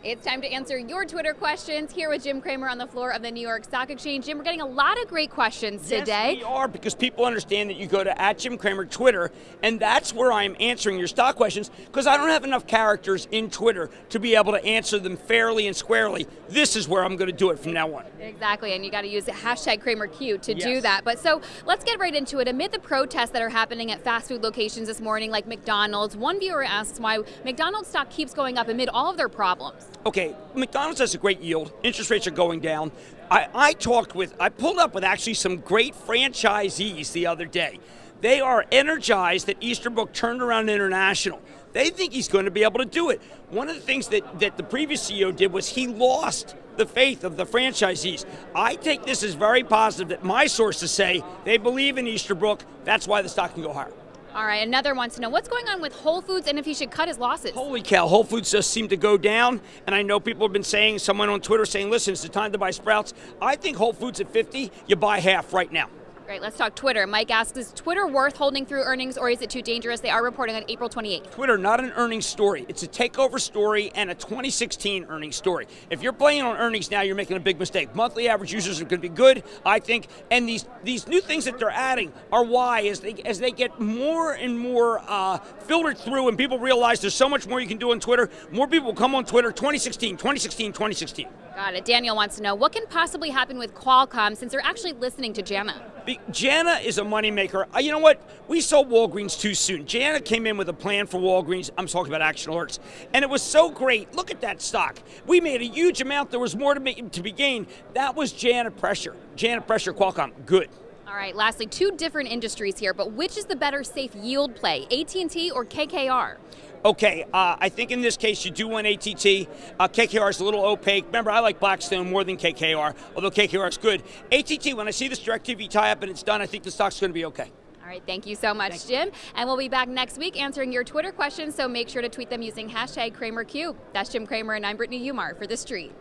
It's time to answer your Twitter questions here with Jim Cramer on the floor of the New York Stock Exchange. Jim, we're getting a lot of great questions today. Yes, we are, because people understand that you go to @JimCramer Twitter, and that's where I'm answering your stock questions, because I don't have enough characters in Twitter to be able to answer them fairly and squarely. This is where I'm going to do it from now on. Exactly, and you got to use the #CramerQ to do that. But so let's get right into it. Amid the protests that are happening at fast food locations this morning, like McDonald's, one viewer asks why McDonald's stock keeps going up amid all of their problems. Okay, McDonald's has a great yield. Interest rates are going down. I pulled up with actually some great franchisees the other day. They are energized that Easterbrook turned around International. They think he's going to be able to do it. One of the things that the previous CEO did was he lost the faith of the franchisees. I take this as very positive that my sources say they believe in Easterbrook. That's why the stock can go higher. All right, another wants to know what's going on with Whole Foods and if he should cut his losses. Holy cow, Whole Foods just seem to go down, and I know people have been saying, someone on Twitter saying, listen, it's the time to buy Sprouts. I think Whole Foods at 50, you buy half right now. Great, let's talk Twitter. Mike asks, is Twitter worth holding through earnings, or is it too dangerous? They are reporting on April 28th. Twitter, not an earnings story. It's a takeover story and a 2016 earnings story. If you're playing on earnings now, you're making a big mistake. Monthly average users are going to be good, I think, and these new things that they're adding are why, as they get more and more filtered through and people realize there's so much more you can do on Twitter, more people will come on Twitter. 2016. Got it. Daniel wants to know, what can possibly happen with Qualcomm since they're actually listening to Jana? Jana is a moneymaker. You know what? We sold Walgreens too soon. Jana came in with a plan for Walgreens. I'm talking about Action Alerts. And it was so great. Look at that stock. We made a huge amount. There was more to be gained. That was Jana pressure. Jana pressure, Qualcomm, good. All right, lastly, two different industries here, but which is the better safe yield play, AT&T or KKR? Okay, I think in this case you do want ATT. KKR is a little opaque. Remember, I like Blackstone more than KKR, although KKR is good. ATT, when I see this DirecTV tie-up and it's done, I think the stock's going to be okay. All right, thank you so much, Jim. And we'll be back next week answering your Twitter questions, so make sure to tweet them using #CramerQ. That's Jim Cramer, and I'm Brittany Umar for The Street.